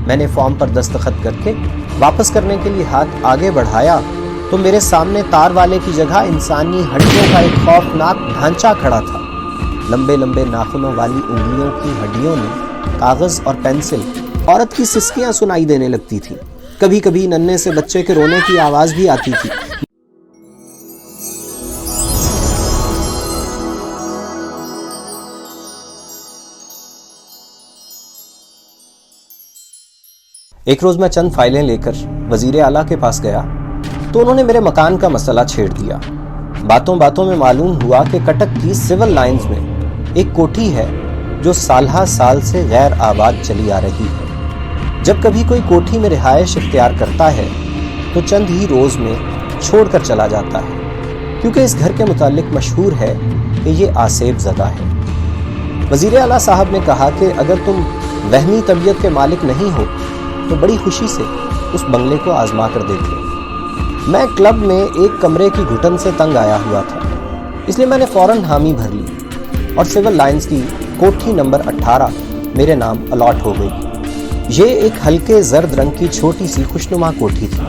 میں نے فارم پر دستخط کر کے واپس کرنے کے لیے ہاتھ آگے بڑھایا تو میرے سامنے تار والے کی جگہ انسانی ہڈیوں کا ایک خوفناک ڈھانچہ کھڑا تھا۔ لمبے لمبے ناخنوں والی انگلیوں کی ہڈیوں میں کاغذ اور پینسل عورت کی سسکیاں سنائی دینے لگتی تھیں۔ کبھی کبھی ننھے سے بچے کے رونے کی آواز بھی آتی تھی۔ ایک روز میں چند فائلیں لے کر وزیر اعلیٰ کے پاس گیا تو انہوں نے میرے مکان کا مسئلہ چھیڑ دیا۔ باتوں باتوں میں معلوم ہوا کہ کٹک کی سول لائنز میں ایک کوٹھی ہے جو سالہ سال سے غیر آباد چلی آ رہی ہے۔ جب کبھی کوئی کوٹھی میں رہائش اختیار کرتا ہے تو چند ہی روز میں چھوڑ کر چلا جاتا ہے، کیونکہ اس گھر کے متعلق مشہور ہے کہ یہ آسیب زدہ ہے۔ وزیر اعلیٰ صاحب نے کہا کہ اگر تم وہمی طبیعت کے مالک نہیں ہو تو بڑی خوشی سے اس بنگلے کو آزما کر دیکھ لو۔ میں کلب میں ایک کمرے کی گھٹن سے تنگ آیا ہوا تھا، اس لیے میں نے فوراً حامی بھر لی اور سول لائنز کی کوٹھی نمبر 18 میرے نام الاٹ ہو گئی۔ یہ ایک ہلکے زرد رنگ کی چھوٹی سی خوشنما کوٹھی تھی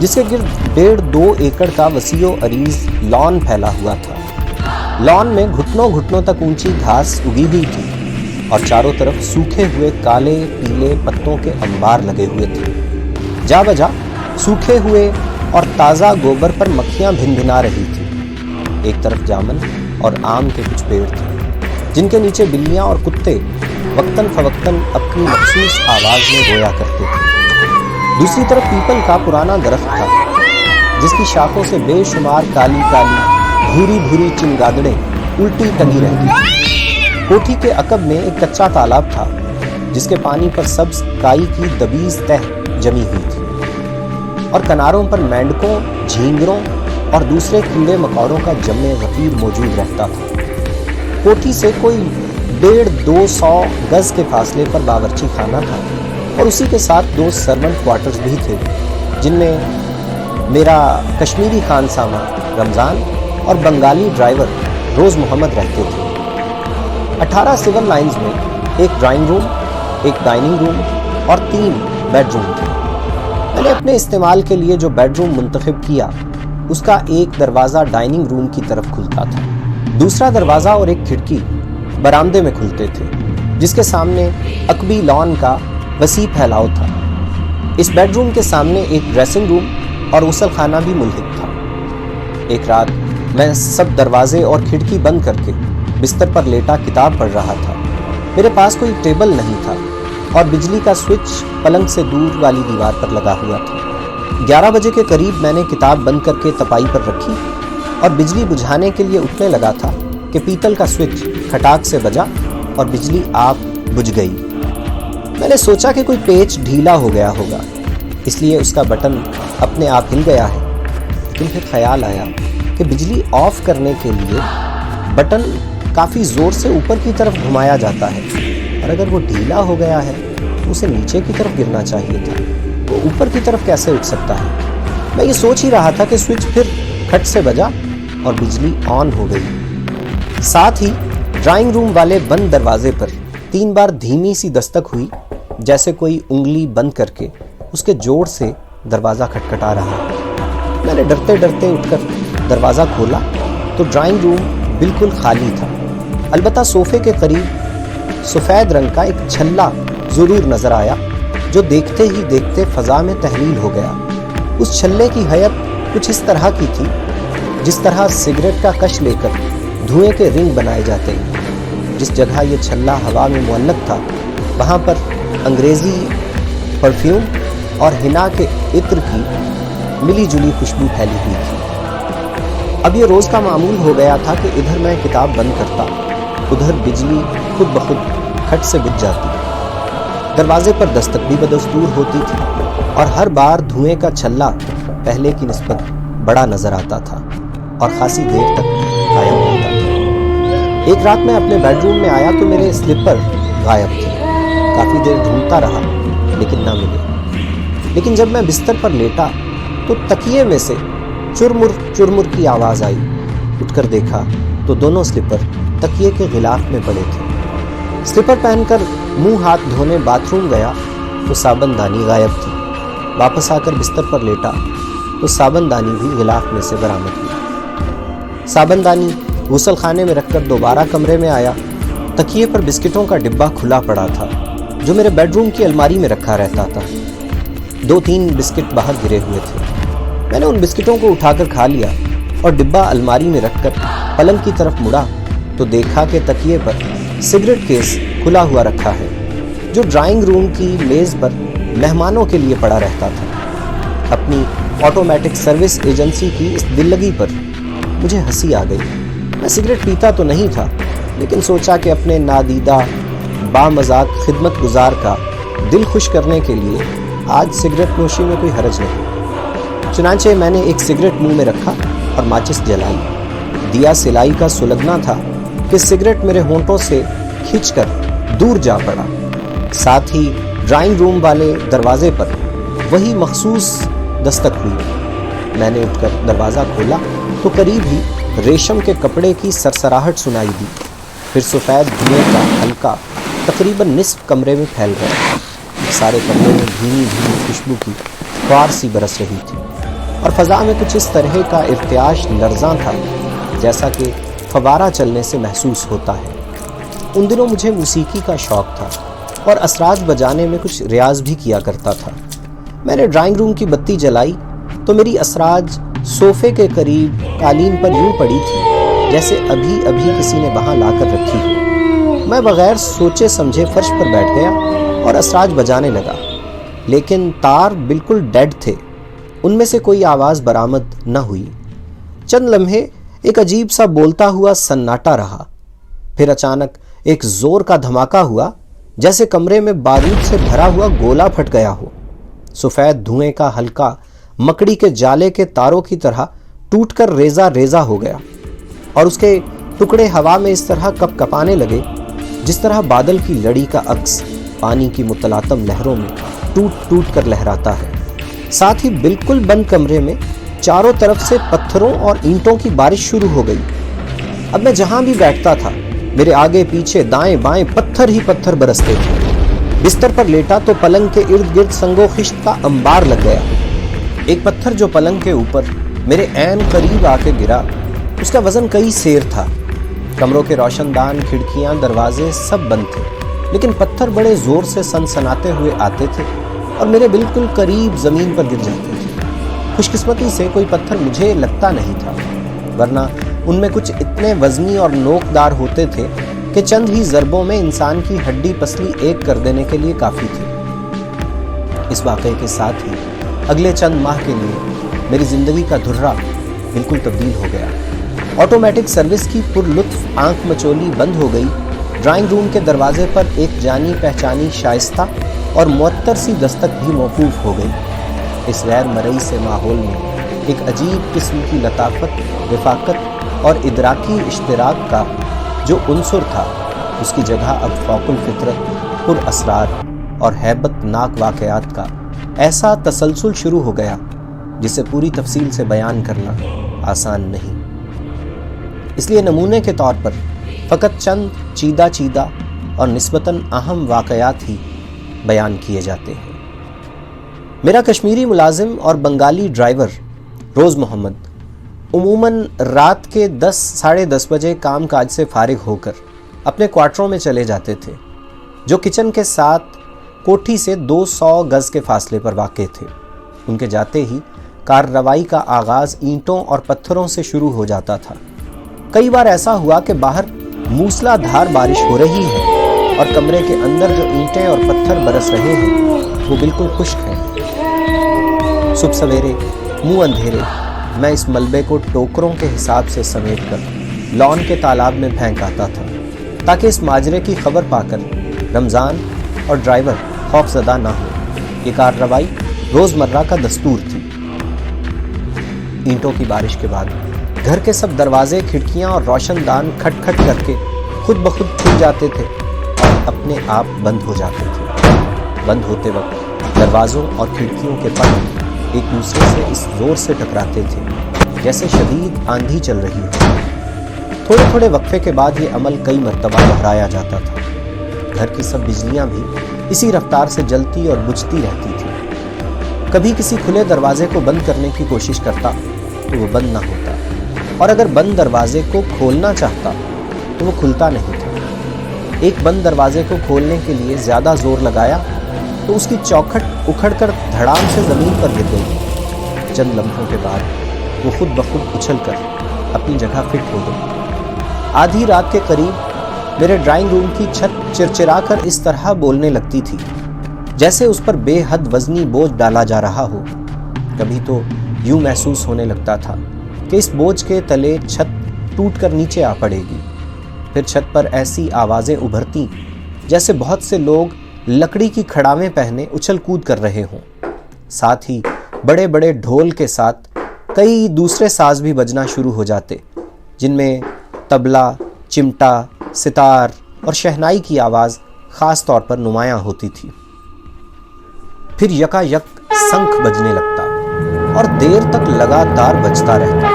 جس کے گرد 1.5-2 ایکڑ کا وسیع و عریض لان پھیلا ہوا تھا۔ لان میں گھٹنوں گھٹنوں تک اونچی گھاس اگی ہوئی تھی اور چاروں طرف سوکھے ہوئے کالے پیلے پتوں کے انبار لگے ہوئے تھے۔ جا بجا سوکھے ہوئے اور تازہ گوبر پر مکھیاں بھن بھنا رہی تھی۔ ایک طرف جامن اور آم کے کچھ پیڑ تھے جن کے نیچے بلیاں اور کتے وقتاً فوقتاً اپنی مخصوص آواز میں رویا کرتے تھے۔ دوسری طرف پیپل کا پرانا درخت تھا جس کی شاخوں سے بے شمار کالی کالی بھوری بھوری چنگادڑیں الٹی ٹنگی رہتی تھیں۔ کوٹھی کے عقب میں ایک کچا تالاب تھا جس کے پانی پر سبز کائی کی دبیز تہ جمی ہوئی تھی اور کناروں پر مینڈکوں، جھینگروں اور دوسرے کیڑے مکوڑوں کا جمع غفیر موجود رہتا تھا۔ کوٹھی سے کوئی 150-200 گز کے فاصلے پر باورچی خانہ تھا اور اسی کے ساتھ 2 سرونٹ کوارٹرز بھی تھے جن میں میرا کشمیری خانسامہ رمضان اور بنگالی ڈرائیور روز محمد رہتے تھے۔ 18 سول لائنز میں ایک ڈرائنگ روم، ایک ڈائننگ روم اور 3 بیڈ روم تھے۔ میں نے اپنے استعمال کے لیے جو بیڈ روم منتخب کیا اس کا ایک دروازہ ڈائننگ روم کی طرف کھلتا تھا، دوسرا دروازہ اور ایک کھڑکی برآمدے میں کھلتے تھے جس کے سامنے عقبی لان کا وسیع پھیلاؤ تھا۔ اس بیڈ روم کے سامنے ایک ڈریسنگ روم اور غسل خانہ بھی ملحق تھا۔ ایک رات میں سب دروازے اور کھڑکی بند کر کے بستر پر لیٹا کتاب پڑھ رہا تھا۔ میرے پاس کوئی ٹیبل نہیں تھا اور بجلی کا سوئچ پلنگ سے دور والی دیوار پر لگا ہوا تھا۔ 11 بجے کے قریب میں نے کتاب بند کر کے تپائی پر رکھی اور بجلی بجھانے کے لیے اٹھنے لگا تھا کہ پیتل کا سوئچ کھٹاک سے بجا اور بجلی آپ بجھ گئی۔ میں نے سوچا کہ کوئی پیچ ڈھیلا ہو گیا ہوگا، اس لیے اس کا بٹن اپنے آپ ہل گیا ہے، لیکن پھر خیال آیا کہ بجلی آف کرنے کے لیے بٹن کافی زور سے اوپر کی طرف گھمایا جاتا ہے اور اگر وہ ڈھیلا ہو گیا ہے تو اسے نیچے کی طرف گرنا چاہیے تھا، وہ اوپر کی طرف کیسے اٹھ سکتا ہے؟ میں یہ سوچ ہی رہا تھا کہ سوئچ پھر کھٹ سے بجا اور بجلی آن ہو گئی۔ ساتھ ہی ڈرائنگ روم والے بند دروازے پر 3 بار دھیمی سی دستک ہوئی، جیسے کوئی انگلی بند کر کے اس کے جوڑ سے دروازہ کھٹکھٹا رہا ہے۔ میں نے ڈرتے ڈرتے اٹھ کر دروازہ کھولا تو ڈرائنگ روم بالکل خالی تھا، البتہ صوفے کے قریب سفید رنگ کا ایک چھلا ضرور نظر آیا جو دیکھتے ہی دیکھتے فضا میں تحلیل ہو گیا۔ اس چھلے کی حیت کچھ اس طرح کی تھی جس طرح سگریٹ کا کش لے کر دھوئیں کے رنگ بنائے جاتے ہیں۔ جس جگہ یہ چھلا ہوا میں معلق تھا وہاں پر انگریزی پرفیوم اور حنا کے عطر کی ملی جلی خوشبو پھیلی ہوئی تھی۔ اب یہ روز کا معمول ہو گیا تھا کہ ادھر میں کتاب بند کرتا، ادھر بجلی خود بخود کھٹ سے بجھ جاتی، دروازے پر دستک بھی بدستور ہوتی تھی اور ہر بار دھوئیں کا چھلا پہلے کی نسبت بڑا نظر آتا تھا اور خاصی دیر تک غائب رہتا تھا۔ ایک رات میں اپنے بیڈ روم میں آیا تو میرے سلیپر غائب تھے۔ کافی دیر ڈھونڈتا رہا لیکن نہ ملے، لیکن جب میں بستر پر لیٹا تو تکیے میں سے چرمر چرمر کی آواز آئی۔ اٹھ کر دیکھا تو دونوں سلیپر تکیے کے غلاف میں پڑے تھے۔ سلیپر پہن کر منہ ہاتھ دھونے باتھ روم گیا तो साबनदानी गायब थी। वापस आकर बिस्तर पर लेटा तो साबनदानी भी गिलाफ में से बरामद हुई। साबनदानी गुसल खाने में रखकर दोबारा कमरे में आया। तकिए पर बिस्किटों का डिब्बा खुला पड़ा था जो मेरे बेडरूम की अलमारी में रखा रहता था। 2-3 बिस्किट बाहर गिरे हुए थे। मैंने उन बिस्किटों को उठाकर खा लिया और डिब्बा अलमारी में रखकर पलंग की तरफ मुड़ा तो देखा कि तकिए पर सिगरेट केस खुला हुआ रखा है जो ड्राइंग रूम की मेज पर मेहमानों के लिए पड़ा रहता था। अपनी ऑटोमेटिक सर्विस एजेंसी की इस दिल्लगी पर मुझे हंसी आ गई। मैं सिगरेट पीता तो नहीं था, लेकिन सोचा कि अपने नादीदा बामजाक खिदमत गुजार का दिल खुश करने के लिए आज सिगरेट नोशी में कोई हरज नहीं। चुनांचे मैंने एक सिगरेट मुंह में रखा और माचिस जलाई। दिया सिलाई का सुलगना था कि सिगरेट मेरे होंठों से खींचकर दूर जा पड़ा। साथ ही ड्राइंग रूम वाले दरवाजे पर वही मखसूस दस्तक हुई। मैंने उठकर दरवाज़ा खोला तो करीब ही रेशम के कपड़े की सरसराहट सुनाई दी। फिर सफ़ेद धुएं का हल्का तकरीबन निस्फ कमरे में फैल गया। सारे कमरे में धीमी धीमी खुशबू की फुहार सी बरस रही थी और फ़ज़ा में कुछ इस तरह का इर्तियाश लर्ज़ां था जैसा कि फवारा चलने से महसूस होता है। उन दिनों मुझे मौसीकी का शौक़ था और असराज बजाने में कुछ रियाज भी किया करता था। मैंने ड्राइंग रूम की बत्ती जलाई तो मेरी असराज सोफे के करीब कालीन पर यूं पड़ी थी जैसे अभी अभी किसी ने वहां लाकर रखी हो। मैं बगैर सोचे समझे फर्श पर बैठ गया और असराज बजाने लगा, लेकिन तार बिल्कुल डेड थे। उनमें से कोई आवाज़ बरामद न हुई। चंद लम्हे एक अजीब सा बोलता हुआ सन्नाटा रहा। फिर अचानक एक जोर का धमाका हुआ जैसे कमरे में बारूद से भरा हुआ गोला फट गया हो। सफ़ेद धुएं का हल्का मकड़ी के जाले के तारों की तरह टूटकर रेजा रेजा हो गया और उसके टुकड़े हवा में इस तरह कपकपाने लगे जिस तरह बादल की लड़ी का अक्स पानी की मुतलातम लहरों में टूट टूट कर लहराता है। साथ ही बिल्कुल बंद कमरे में चारों तरफ से पत्थरों और ईंटों की बारिश शुरू हो गई। अब मैं जहां भी बैठता था मेरे आगे पीछे दाएं बाएं पत्थर ही पत्थर बरसते थे। बिस्तर पर लेटा तो पलंग के इर्द गिर्द संगो खिश्त का अंबार लग गया। एक पत्थर जो पलंग के ऊपर मेरे ऐन करीब आके गिरा, उसका वजन कई सेर था। कमरों के रोशनदान, खिड़कियां, दरवाजे सब बंद थे, लेकिन पत्थर बड़े जोर से सनसनाते हुए आते थे और मेरे बिल्कुल करीब जमीन पर गिर जाते थे। खुशकिस्मती से कोई पत्थर मुझे लगता नहीं था, वरना उनमें कुछ इतने वजनी और नोकदार होते थे कि चंद ही ज़रबों में इंसान की हड्डी पसली एक कर देने के लिए काफ़ी थी। इस वाक़े के साथ ही अगले चंद माह के लिए मेरी ज़िंदगी का धुर्रा बिल्कुल तब्दील हो गया। ऑटोमेटिक सर्विस की पुरलुत्फ आंख मचोली बंद हो गई। ड्राइंग रूम के दरवाजे पर एक जानी पहचानी शाइस्ता और मुअत्तर सी दस्तक भी मौकूफ़ हो गई। इस गैर मरई से माहौल में एक अजीब किस्म की लताफत, रफ़ाकत और इदराकी इश्तिराक का जो उन्सुर था, उसकी जगह अब फ़ौकुल फितरत, पुर असरार और हैबतनाक वाक़यात का ऐसा तसलसल शुरू हो गया जिसे पूरी तफसील से बयान करना आसान नहीं। इसलिए नमूने के तौर पर फ़कत चंद चीदा चीदा और निस्बतन अहम वाक़यात ही बयान किए जाते हैं। मेरा कश्मीरी मुलाजिम और बंगाली ड्राइवर रोज़ मोहम्मद उमूमन रात के 10 साढ़े 10 बजे काम काज से फारिग होकर अपने क्वार्टरों में चले जाते थे, जो किचन के साथ कोठी से 200 गज़ के फासले पर वाक़े थे। उनके जाते ही कार्रवाई का आगाज़ ईंटों और पत्थरों से शुरू हो जाता था। कई बार ऐसा हुआ कि बाहर मूसलाधार बारिश हो रही है और कमरे के अंदर जो ईंटें और पत्थर बरस रहे हैं वो बिल्कुल खुश्क हैं। सुबह सवेरे मुंह अंधेरे मैं इस मलबे को टोकरों के हिसाब से समेट कर लॉन के तालाब में फेंक आता था, ताकि इस माजरे की खबर पाकर रमज़ान और ड्राइवर खौफजदा ना हो। ये कार्रवाई रोज़मर्रा का दस्तूर थी। ईंटों की बारिश के बाद घर के सब दरवाजे, खिड़कियां और रोशनदान खटखट करके खुद ब खुद खुल जाते थे और अपने आप बंद हो जाते थे। बंद होते वक्त दरवाज़ों और खिड़कियों के पंख एक दूसरे से इस जोर से टकराते थे जैसे शदीद आंधी चल रही हो। थोड़े थोड़े वक्फे के बाद ये अमल कई मरतबा दोहराया जाता था। घर की सब बिजलियां भी इसी रफ्तार से जलती और बुझती रहती थी। कभी किसी खुले दरवाजे को बंद करने की कोशिश करता तो वो बंद ना होता, और अगर बंद दरवाजे को खोलना चाहता तो वो खुलता नहीं था। एक बंद दरवाजे को खोलने के लिए ज्यादा जोर लगाया तो उसकी चौखट उखड़कर धड़ाम से जमीन पर गिर गई। चंद लम्हों के बाद वो खुद ब खुद उछलकर अपनी जगह फिट हो गई। आधी रात के करीब मेरे ड्राइंग रूम की छत चिरचिरा कर इस तरह बोलने लगती थी जैसे उस पर बेहद वजनी बोझ डाला जा रहा हो। कभी तो यूं महसूस होने लगता था कि इस बोझ के तले छत टूटकर नीचे आ पड़ेगी। फिर छत पर ऐसी आवाजें उभरती जैसे बहुत से लोग लकड़ी की खड़ावें पहने उछल कूद कर रहे हों। साथ ही बड़े बड़े ढोल के साथ कई दूसरे साज भी बजना शुरू हो जाते, जिनमें तबला, चिमटा, सितार और शहनाई की आवाज खास तौर पर नुमायां होती थी। फिर यकायक शंख बजने लगता और देर तक लगातार बजता रहता।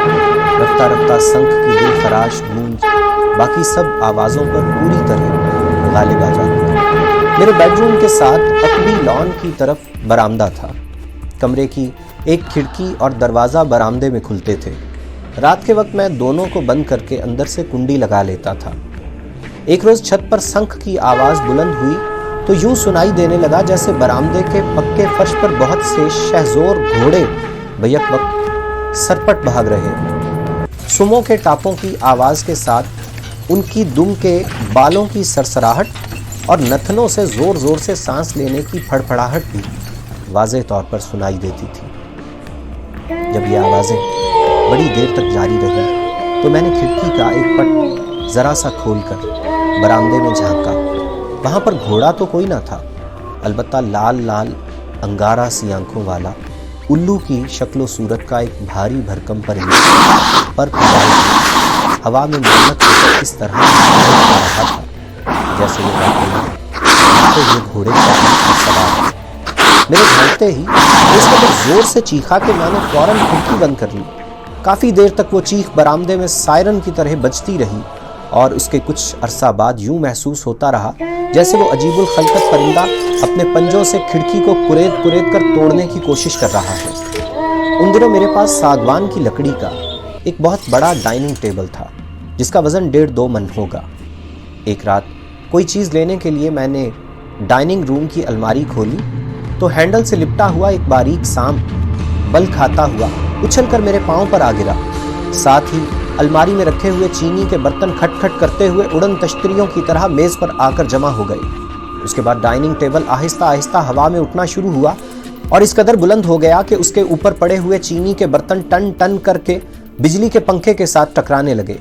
रफ्ता रफ्ता शंख की दिलखराश गूंज बाकी सब आवाजों पर पूरी तरह गालिब आ जाती। मेरे बेडरूम के साथ अकबी लॉन की तरफ बरामदा था। कमरे की एक खिड़की और दरवाजा बरामदे में खुलते थे। रात के वक्त मैं दोनों को बंद करके अंदर से कुंडी लगा लेता था। एक रोज छत पर शंख की आवाज बुलंद हुई तो यूं सुनाई देने लगा जैसे बरामदे के पक्के फर्श पर बहुत से शहजोर घोड़े बैक वक्त सरपट भाग रहे। सुमों के टापों की आवाज के साथ उनकी दुम के बालों की सरसराहट और नथनों से जोर जोर से सांस लेने की फड़फड़ाहट भी वाज़े तौर पर सुनाई देती थी। जब ये आवाजें बड़ी देर तक जारी रही तो मैंने खिड़की का एक पट जरा सा खोलकर बरामदे में झांका। वहां पर घोड़ा तो कोई ना था, अलबत्ता लाल लाल अंगारा सी आंखों वाला उल्लू की शक्लो सूरत का एक भारी भरकम परिंदा पर हवा में मेहनत से इस तरह रहा था जैसे वो घोड़े का सवार। मेरे भागते ही इस कदर जोर से चीखा कि मैंने फौरन खिड़की बंद कर ली। काफी देर तक वो चीख बरामदे में सायरन की तरह बजती रही और उसके कुछ अरसा बाद यूं महसूस होता रहा जैसे वो अजीबुल खलकत परिंदा अपने पंजों से खिड़की को कुरेद कुरेद कर तोड़ने की कोशिश कर रहा है। उन दिनों मेरे पास सागवान की लकड़ी का एक बहुत बड़ा डाइनिंग टेबल था जिसका वजन 1.5-2 मन होगा। एक रात कोई चीज लेने के लिए मैंने डाइनिंग रूम की अलमारी खोली तो हैंडल से लिपटा हुआ एक बारीक सांप बल खाता हुआ उछलकर मेरे पांव पर आ गिरा। साथ ही अलमारी में रखे हुए चीनी के बर्तन खटखट करते हुए उड़न तश्तरियों की तरह मेज पर आकर जमा हो गए। उसके बाद डाइनिंग टेबल आहिस्ता आहिस्ता हवा में उठना शुरू हुआ और इस कदर बुलंद हो गया कि उसके ऊपर पड़े हुए चीनी के बर्तन टन टन करके बिजली के पंखे के साथ टकराने लगे।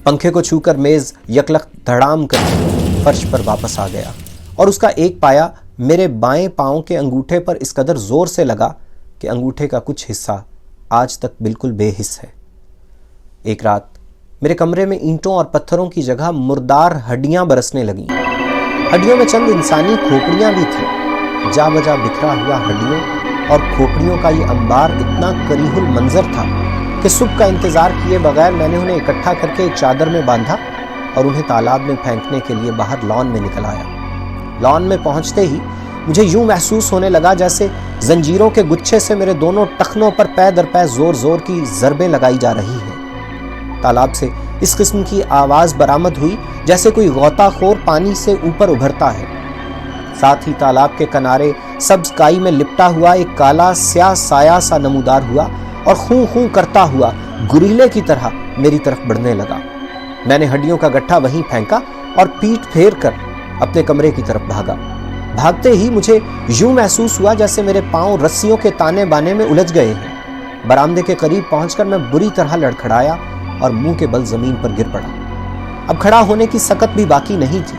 पंखे को छूकर मेज यकलख धड़ाम कर फर्श पर वापस आ गया और उसका एक पाया मेरे बाएं पांव के अंगूठे पर इस कदर जोर से लगा कि अंगूठे का कुछ हिस्सा आज तक बिल्कुल बेहिस है। एक रात मेरे कमरे में ईंटों और पत्थरों की जगह मुर्दार हड्डियां बरसने लगीं। हड्डियों में चंद इंसानी खोपड़ियां भी थीं। जा बजा बिखरा हुआ हड्डियों और खोपड़ियों का ये अंबार इतना करीहुल मंजर था कि सुबह का इंतजार किए बगैर मैंने उन्हें इकट्ठा करके एक चादर में बांधा और उन्हें तालाब में फेंकने के लिए बाहर लॉन में निकल आया। लॉन में पहुंचते ही मुझे यूं महसूस होने लगा जैसे जंजीरों के गुच्छे से मेरे दोनों टखनों पर पै दर पै जोर जोर की जरबें लगाई जा रही हैं। तालाब से इस किस्म की आवाज बरामद हुई जैसे कोई गोताखोर पानी से ऊपर उभरता है। साथ ही तालाब के किनारे सब्ज काई में लिपटा हुआ एक काला स्याह साया सा नमूदार हुआ और खूं खूं करता हुआ गुरीले की तरह मेरी तरफ बढ़ने लगा। मैंने हड्डियों का गट्ठा वहीं फेंका और पीठ फेर कर अपने कमरे की तरफ भागा। भागते ही मुझे यूं महसूस हुआ जैसे मेरे पांव रस्सियों के ताने बाने में उलझ गए हैं। बरामदे के करीब पहुंचकर मैं बुरी तरह लड़खड़ाया और मुंह के बल जमीन पर गिर पड़ा। अब खड़ा होने की सकत भी बाकी नहीं थी,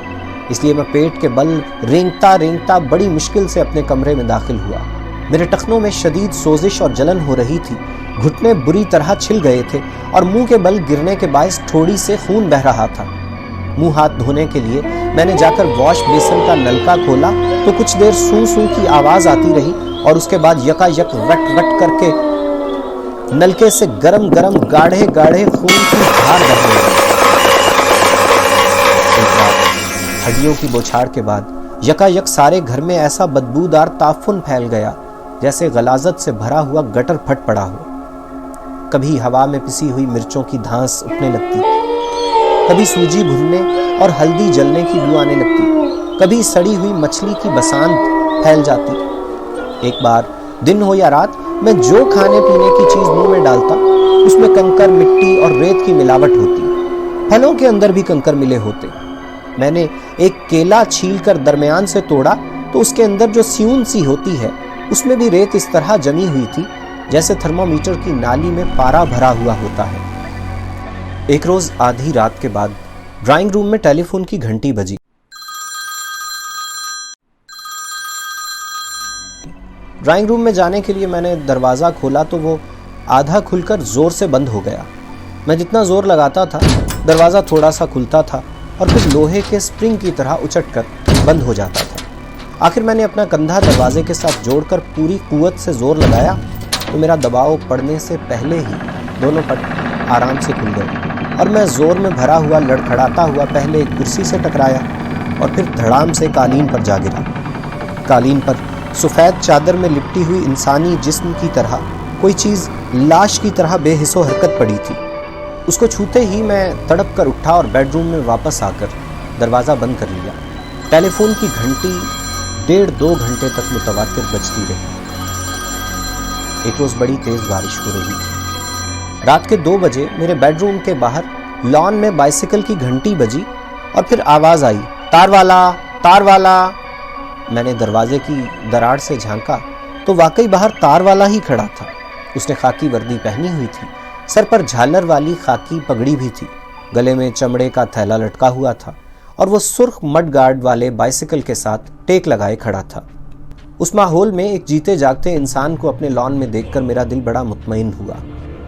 इसलिए मैं पेट के बल रेंगता रेंगता बड़ी मुश्किल से अपने कमरे में दाखिल हुआ। मेरे टखनों में शदीद सोजिश और जलन हो रही थी, घुटने बुरी तरह छिल गए थे और मुंह के बल गिरने के बायस ठोड़ी से खून बह रहा था। मुंह हाथ धोने के लिए मैंने जाकर वॉश बेसिन का नलका खोला तो कुछ देर सूं सूं की आवाज आती रही और उसके बाद यकायक रट रट करके नलके से गरम गरम गाढ़े गाढ़े खून की धार बहने लगी। हड्डियों की बौछार के बाद यकायक सारे घर में ऐसा बदबूदार ताफुन फैल गया जैसे गलाजत से भरा हुआ गटर फट पड़ा हो। कभी हवा में पिसी हुई मिर्चों की धांस उठने लगती, कभी सूजी भुनने और हल्दी जलने की बू आने लगती, कभी सड़ी हुई मछली की बसांत फैल जाती। एक बार दिन हो या रात, मैं जो खाने पीने की चीज मुंह में डालता उसमें कंकर, मिट्टी और रेत की मिलावट होती। फलों के अंदर भी कंकर मिले होते। मैंने एक केला छील कर दरमियान से तोड़ा तो उसके अंदर जो स्यून सी होती है उसमें भी रेत इस तरह जमी हुई थी जैसे थर्मोमीटर की नाली में पारा भरा हुआ होता है। एक रोज आधी रात के बाद ड्राइंग रूम में टेलीफोन की घंटी बजी। ड्राइंग रूम में जाने के लिए मैंने दरवाज़ा खोला तो वो आधा खुलकर ज़ोर से बंद हो गया। मैं जितना ज़ोर लगाता था दरवाज़ा थोड़ा सा खुलता था और फिर लोहे के स्प्रिंग की तरह उचटकर बंद हो जाता था। आखिर मैंने अपना कंधा दरवाजे के साथ जोड़कर पूरी कुव्वत से ज़ोर लगाया तो मेरा दबाव पड़ने से पहले ही दोनों पट आराम से खुल गए और मैं ज़ोर में भरा हुआ लड़खड़ाता हुआ पहले एक कुर्सी से टकराया और फिर धड़ाम से कालीन पर जा गिरा। कालीन पर सफ़ेद चादर में लिपटी हुई इंसानी जिस्म की तरह कोई चीज़ लाश की तरह बेहिस्सो हरकत पड़ी थी। उसको छूते ही मैं तड़प कर उठा और बेडरूम में वापस आकर दरवाज़ा बंद कर लिया। टेलीफोन की घंटी 1.5-2 घंटे तक मुतवातिर बजती रही। एक रोज़ बड़ी तेज़ बारिश हो रही थी। रात के 2 बजे मेरे बेडरूम के बाहर लॉन में बाइसिकल की घंटी बजी और फिर आवाज़ आई, तार वाला, तार वाला। मैंने दरवाजे की दरार से झांका तो वाकई बाहर तार वाला ही खड़ा था। उसने खाकी वर्दी पहनी हुई थी, सर पर झालर वाली खाकी पगड़ी भी थी, गले में चमड़े का थैला लटका हुआ था और वो सुर्ख मड गार्ड वाले बाइसिकल के साथ टेक लगाए खड़ा था। उस माहौल में एक जीते जागते इंसान को अपने लॉन में देखकर मेरा दिल बड़ा मुतमईन हुआ।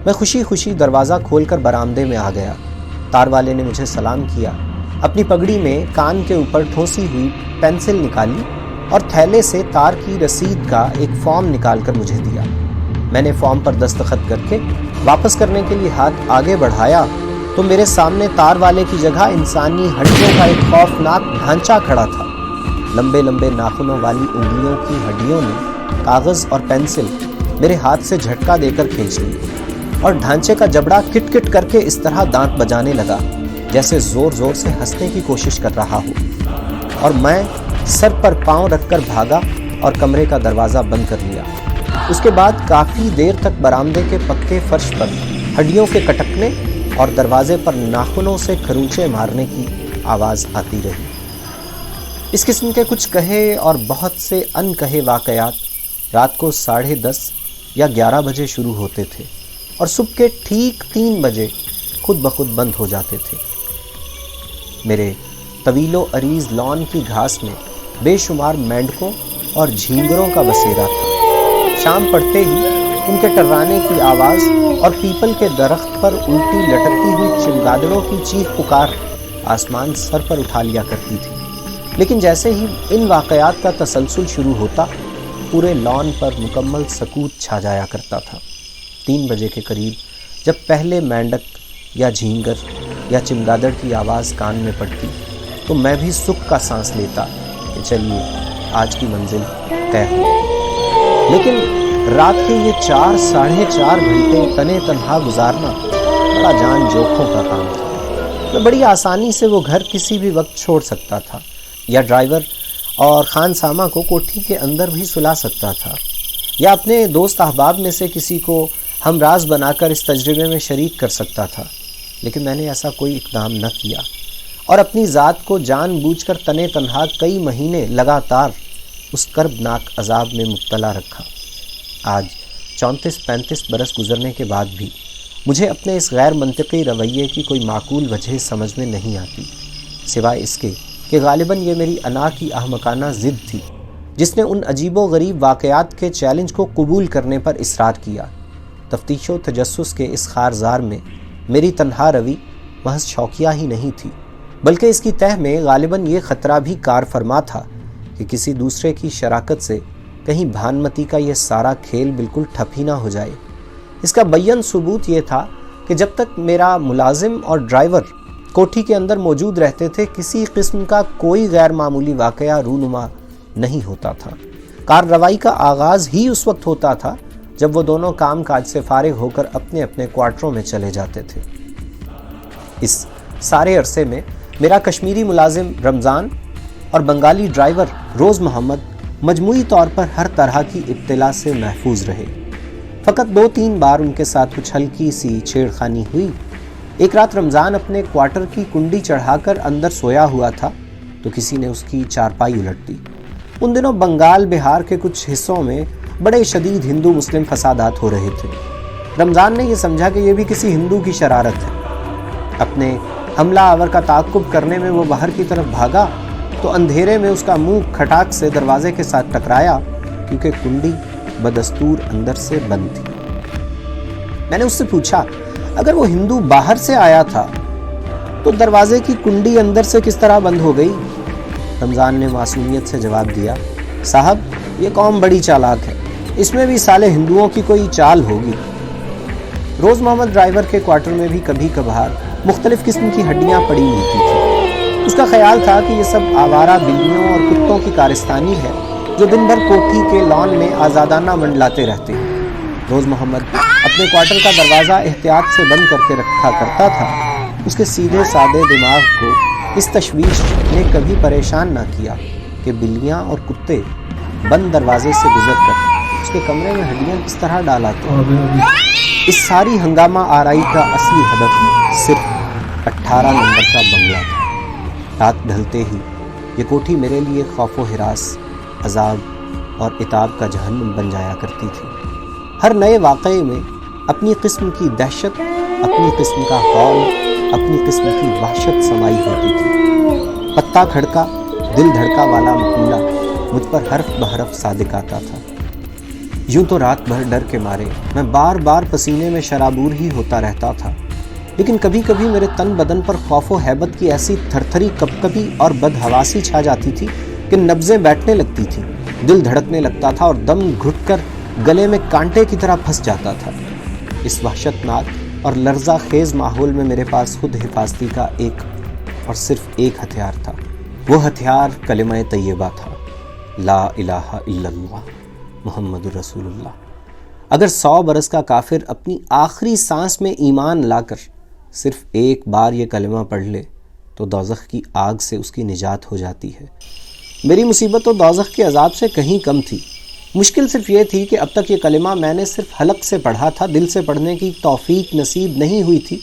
मैं खुशी खुशी दरवाज़ा खोलकर बरामदे में आ गया। तार वाले ने मुझे सलाम किया, अपनी पगड़ी में कान के ऊपर ठोसी हुई पेंसिल निकाली और थैले से तार की रसीद का एक फॉर्म निकालकर मुझे दिया। मैंने फॉर्म पर दस्तखत करके वापस करने के लिए हाथ आगे बढ़ाया तो मेरे सामने तार वाले की जगह इंसानी हड्डियों का एक खौफनाक ढांचा खड़ा था। लंबे लंबे नाखूनों वाली उंगलियों की हड्डियों ने कागज़ और पेंसिल मेरे हाथ से झटका देकर खींच ली और ढांचे का जबड़ा किट-किट करके इस तरह दांत बजाने लगा जैसे ज़ोर ज़ोर से हंसने की कोशिश कर रहा हो। और मैं सर पर पांव रखकर भागा और कमरे का दरवाज़ा बंद कर लिया। उसके बाद काफ़ी देर तक बरामदे के पक्के फर्श पर हड्डियों के कटकने और दरवाजे पर नाखूनों से खरूंचे मारने की आवाज़ आती रही। इस किस्म के कुछ कहे और बहुत से अनकहे वाक़यात रात को 10:30 या 11 बजे शुरू होते थे और सुबह के ठीक 3 बजे खुद ब खुद बंद हो जाते थे। मेरे तवीलो अरीज लॉन की घास में बेशुमार मेंढकों और झींगरों का बसेरा था। शाम पड़ते ही उनके टर्राने की आवाज़ और पीपल के दरख्त पर उल्टी लटकती हुई चमगादड़ों की चीख पुकार आसमान सर पर उठा लिया करती थी। लेकिन जैसे ही इन वाक़यात का तसलसल शुरू होता पूरे लॉन पर मुकम्मल सकूत छा जाया करता था। 3 बजे के करीब जब पहले मेंढक या झींगर या चमगादड़ की आवाज़ कान में पड़ती तो मैं भी सुख का सांस लेता कि चलिए आज की मंजिल तय हो। लेकिन रात के ये 4-4.5 घंटे तने तन्हा गुजारना बड़ा जान जोखों का काम था। मैं बड़ी आसानी से वो घर किसी भी वक्त छोड़ सकता था या ड्राइवर और खानसामा को कोठी के अंदर भी सुला सकता था या अपने दोस्त अहबाब में से किसी को हमराज बनाकर इस तजर्बे में शरीक कर सकता था। लेकिन मैंने ऐसा कोई इक़दाम न किया और अपनी ज़ात को जानबूझकर तने तन्हा कई महीने लगातार उस कर्बनाक अजाब में मुब्तला रखा। आज 34-35 बरस गुजरने के बाद भी मुझे अपने इस गैर मंतिकी रवैये की कोई माकूल वजह समझ में नहीं आती, सिवाय इसके कि गालिबन ये मेरी अना की अहमकाना ज़िद थी जिसने उन अजीबो गरीब वाक़यात के चैलेंज को कबूल करने पर इसरार किया। तफ्तीशो तजस्सुस के इस खारजार में मेरी तन्हा रवि महज शौकिया ही नहीं थी, बल्कि इसकी तह में गालिबन ये ख़तरा भी कार फरमा था कि किसी दूसरे की शराकत से कहीं भानमती का ये सारा खेल बिल्कुल ठप ही ना हो जाए। इसका बय्यन सबूत ये था कि जब तक मेरा मुलाजिम और ड्राइवर کوٹھی کے اندر موجود رہتے تھے، کسی قسم کا کوئی غیر معمولی واقعہ رونما نہیں ہوتا تھا۔ کارروائی کا آغاز ہی اس وقت ہوتا تھا جب وہ دونوں کام کاج سے فارغ ہو کر اپنے اپنے کوارٹروں میں چلے جاتے تھے۔ اس سارے عرصے میں میرا کشمیری ملازم رمضان اور بنگالی ڈرائیور روز محمد مجموعی طور پر ہر طرح کی ابتلا سے محفوظ رہے۔ فقط 2-3 بار ان کے ساتھ کچھ ہلکی سی چھیڑ خانی ہوئی۔ ایک رات رمضان اپنے کوارٹر کی کنڈی چڑھا کر اندر سویا ہوا تھا تو کسی نے اس کی چارپائی الٹ دی۔ ان دنوں بنگال بہار کے کچھ حصوں میں بڑے شدید ہندو مسلم فسادات ہو رہے تھے۔ رمضان نے یہ سمجھا کہ یہ بھی کسی ہندو کی شرارت ہے۔ اپنے حملہ آور کا تعاقب کرنے میں وہ باہر کی طرف بھاگا تو اندھیرے میں اس کا منہ کھٹاک سے دروازے کے ساتھ ٹکرایا، کیونکہ کنڈی بدستور اندر سے بند تھی۔ میں نے اس سے پوچھا، اگر وہ ہندو باہر سے آیا تھا تو دروازے کی کنڈی اندر سے کس طرح بند ہو گئی؟ رمضان نے معصومیت سے جواب دیا، صاحب یہ قوم بڑی چالاک ہے، اس میں بھی سالے ہندوؤں کی کوئی چال ہوگی۔ روز محمد ڈرائیور کے کوارٹر میں بھی کبھی کبھار مختلف قسم کی ہڈیاں پڑی ملتی تھیں۔ اس کا خیال تھا کہ یہ سب آوارہ بلیوں اور کتوں کی کارستانی ہے جو دن بھر کوٹھی کے لان میں آزادانہ منڈلاتے رہتے ہیں۔ روز محمد اپنے کوارٹر کا دروازہ احتیاط سے بند کر کے رکھا کرتا تھا۔ اس کے سیدھے سادے دماغ کو اس تشویش نے کبھی پریشان نہ کیا کہ بلیاں اور کتے بند دروازے سے گزر کر اس کے کمرے میں ہڈیاں کس طرح ڈالاتے ہیں۔ اس ساری ہنگامہ آرائی کا اصلی ہدف صرف 18 نمبر کا بنگلہ تھا۔ رات ڈھلتے ہی یہ کوٹھی میرے لیے خوف و ہراس، عذاب اور عتاب کا جہنم بن جایا کرتی تھی۔ ہر نئے واقعے میں اپنی قسم کی دہشت، اپنی قسم کا ہول، اپنی قسم کی وحشت سمائی ہوتی تھی۔ پتا کھڑکا دل دھڑکا والا مقولہ مجھ پر حرف بحرف صادق آتا تھا۔ یوں تو رات بھر ڈر کے مارے میں بار بار پسینے میں شرابور ہی ہوتا رہتا تھا، لیکن کبھی کبھی میرے تن بدن پر خوف و ہیبت کی ایسی تھرتھری کپکپی اور بدحواسی چھا جاتی تھی کہ نبضیں بیٹھنے لگتی تھیں، دل دھڑکنے لگتا تھا اور دم گھٹ کر گلے میں کانٹے کی طرح پھنس جاتا تھا۔ اس وحشت ناک اور لرزہ خیز ماحول میں میرے پاس خود حفاظتی کا ایک اور صرف ایک ہتھیار تھا۔ وہ ہتھیار کلمہ طیبہ تھا، لا الہ الا اللہ محمد رسول اللہ۔ اگر 100 برس کا کافر اپنی آخری سانس میں ایمان لا کر صرف ایک بار یہ کلمہ پڑھ لے تو دوزخ کی آگ سے اس کی نجات ہو جاتی ہے۔ میری مصیبت تو دوزخ کے عذاب سے کہیں کم تھی۔ مشکل صرف یہ تھی کہ اب تک یہ کلمہ میں نے صرف حلق سے پڑھا تھا، دل سے پڑھنے کی توفیق نصیب نہیں ہوئی تھی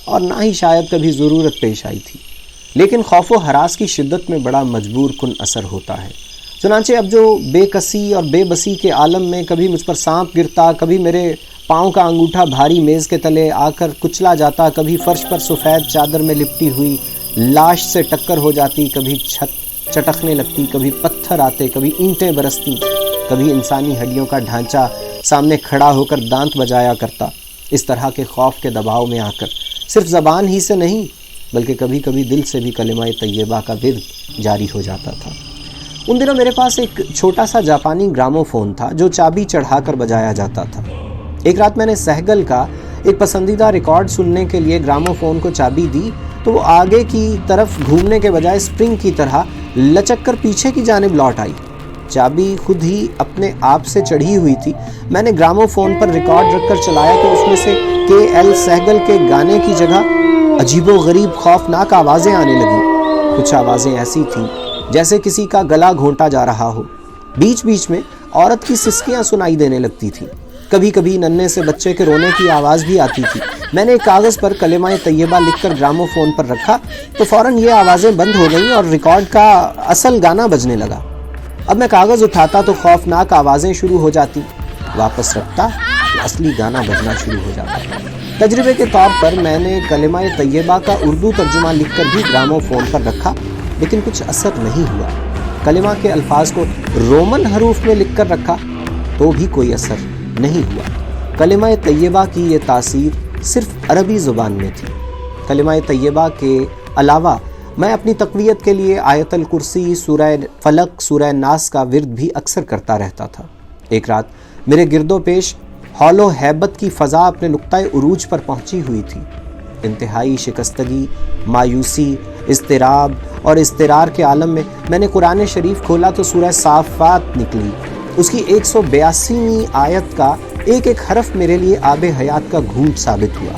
اور نہ ہی شاید کبھی ضرورت پیش آئی تھی، لیکن خوف و ہراس کی شدت میں بڑا مجبور کن اثر ہوتا ہے۔ چنانچہ اب جو بے کسی اور بے بسی کے عالم میں کبھی مجھ پر سانپ گرتا، کبھی میرے پاؤں کا انگوٹھا بھاری میز کے تلے آ کر کچلا جاتا، کبھی فرش پر سفید چادر میں لپٹی ہوئی لاش سے ٹکر ہو جاتی، کبھی چھت چٹکنے لگتی، کبھی پتھر آتے، کبھی اینٹیں برستی، کبھی انسانی ہڈیوں کا ڈھانچہ سامنے کھڑا ہو کر دانت بجایا کرتا۔ اس طرح کے خوف کے دباؤ میں آ کر صرف زبان ہی سے نہیں بلکہ کبھی کبھی دل سے بھی کلمہ طیبہ کا ورد جاری ہو جاتا تھا۔ ان دنوں میرے پاس ایک چھوٹا سا جاپانی گرامو فون تھا جو چابی چڑھا کر بجایا جاتا تھا۔ ایک رات میں نے سہگل کا ایک پسندیدہ ریکارڈ سننے کے لیے گرامو فون کو چابی دی تو وہ آگے کی طرف گھومنے کے بجائے اسپرنگ کی طرح لچک کر پیچھے کی جانب لوٹ آئی۔ چابی خود ہی اپنے آپ سے چڑھی ہوئی تھی۔ میں نے گرامو فون پر ریکارڈ رکھ کر چلایا تو اس میں سے KL سہگل کے گانے کی جگہ عجیب و غریب خوفناک آوازیں آنے لگیں۔ کچھ آوازیں ایسی تھیں جیسے کسی کا گلا گھونٹا جا رہا ہو۔ بیچ بیچ میں عورت کی سسکیاں سنائی دینے لگتی تھیں۔ کبھی کبھی ننھے سے بچے کے رونے کی آواز بھی آتی تھی۔ میں نے ایک کاغذ پر کلمہ طیبہ لکھ کر گرامو فون پر رکھا تو فوراً یہ آوازیں بند ہو گئیں اور ریکارڈ کا اصل گانا بجنے لگا۔ اب میں کاغذ اٹھاتا تو خوفناک آوازیں شروع ہو جاتی، واپس رکھتا تو اصلی گانا بجنا شروع ہو جاتا۔ تجربے کے طور پر میں نے کلمہ طیبہ کا اردو ترجمہ لکھ کر بھی گرامو فون پر رکھا، لیکن کچھ اثر نہیں ہوا۔ کلمہ کے الفاظ کو رومن حروف میں لکھ کر رکھا تو بھی کوئی اثر نہیں ہوا۔ کلمہ طیبہ کی یہ تاثیر صرف عربی زبان میں تھی۔ کلمہ طیبہ کے علاوہ میں اپنی تقویت کے لیے آیت الکرسی، سورہ فلق، سورہ ناس کا ورد بھی اکثر کرتا رہتا تھا۔ ایک رات میرے گرد و پیش ہول و ہیبت کی فضا اپنے نقطۂ عروج پر پہنچی ہوئی تھی۔ انتہائی شکستگی، مایوسی، اضطراب اور اضطرار کے عالم میں میں نے قرآن شریف کھولا تو سورہ صافات نکلی۔ اس کی 182ویں آیت کا ایک ایک حرف میرے لیے آب حیات کا گھونٹ ثابت ہوا۔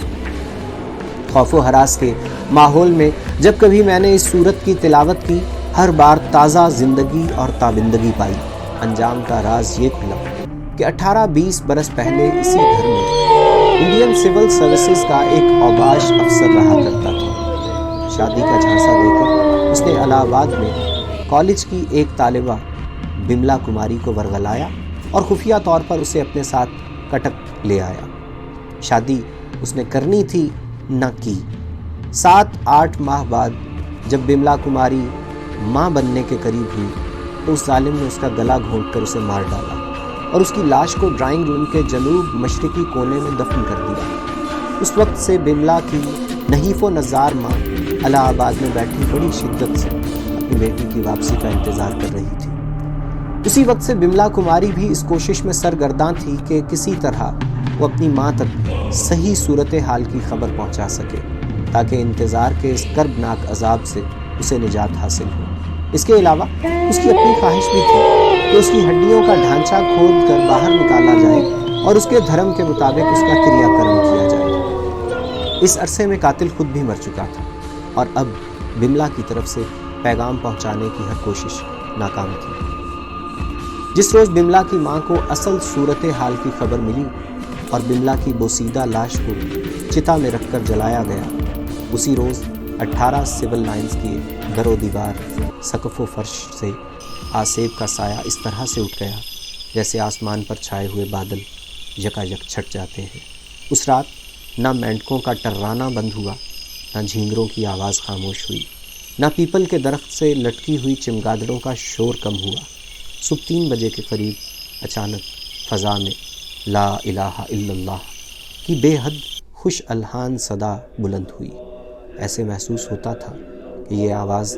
خوف و ہراس کے ماحول میں جب کبھی میں نے اس سورت کی تلاوت کی، ہر بار تازہ زندگی اور تابندگی پائی۔ انجام کا راز یہ کھلا کہ 18-20 برس پہلے اسی گھر میں انڈین سول سروسز کا ایک اوباش افسر رہا کرتا تھا۔ شادی کا جھانسا دے کر اس نے الہ آباد میں کالج کی ایک طالبہ بملا کماری کو ورغلایا اور خفیہ طور پر اسے اپنے ساتھ کٹک لے آیا۔ شادی اس نے کرنی تھی، نہ کی۔ 7-8 ماہ بعد جب بملا کماری ماں بننے کے قریب ہوئی تو اس ظالم نے اس کا گلا گھونٹ کر اسے مار ڈالا اور اس کی لاش کو ڈرائنگ روم کے جنوب مشرقی کونے میں دفن کر دیا۔ اس وقت سے بملا کی نحیف و نزار ماں الہ آباد میں بیٹھی بڑی شدت سے اپنی بیٹی کی واپسی کا انتظار کر رہی تھی۔ اسی وقت سے بملا کماری بھی اس کوشش میں سرگرداں تھی کہ کسی طرح وہ اپنی ماں تک صحیح صورتحال کی خبر پہنچا سکے تاکہ انتظار کے اس کربناک عذاب سے اسے نجات حاصل ہو۔ اس کے علاوہ اس کی اپنی خواہش بھی تھی کہ اس کی ہڈیوں کا ڈھانچہ کھود کر باہر نکالا جائے اور اس کے دھرم کے مطابق اس کا کریا کرم کیا جائے۔ اس عرصے میں قاتل خود بھی مر چکا تھا اور اب بملا کی طرف سے پیغام پہنچانے کی ہر کوشش ناکام تھی۔ جس روز بملا کی ماں کو اصل صورتحال کی خبر ملی اور بملا کی بوسیدہ لاش کو چتا میں رکھ کر جلایا گیا، اسی روز 18 سول لائنز کی در و دیوار، سقف و فرش سے آسیب کا سایہ اس طرح سے اٹھ گیا جیسے آسمان پر چھائے ہوئے بادل یکایک چھٹ جاتے ہیں۔ اس رات نہ مینڈکوں کا ٹرانا بند ہوا، نہ جھینگروں کی آواز خاموش ہوئی، نہ پیپل کے درخت سے لٹکی ہوئی چمگادڑوں کا شور کم ہوا۔ صبح 3 بجے کے قریب اچانک فضا میں لا الہ الا اللہ کی بے حد خوش الحان صدا بلند ہوئی۔ ایسے محسوس ہوتا تھا کہ یہ آواز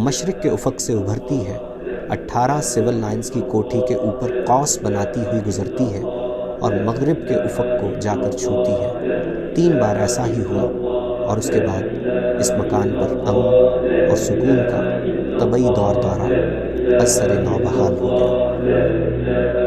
مشرق کے افق سے ابھرتی ہے، 18 سول لائنز کی کوٹھی کے اوپر قوس بناتی ہوئی گزرتی ہے اور مغرب کے افق کو جا کر چھوتی ہے۔ 3 بار ایسا ہی ہوا اور اس کے بعد اس مکان پر امن اور سکون کا طبعی دور دورہ از سر نو بحال ہو گیا۔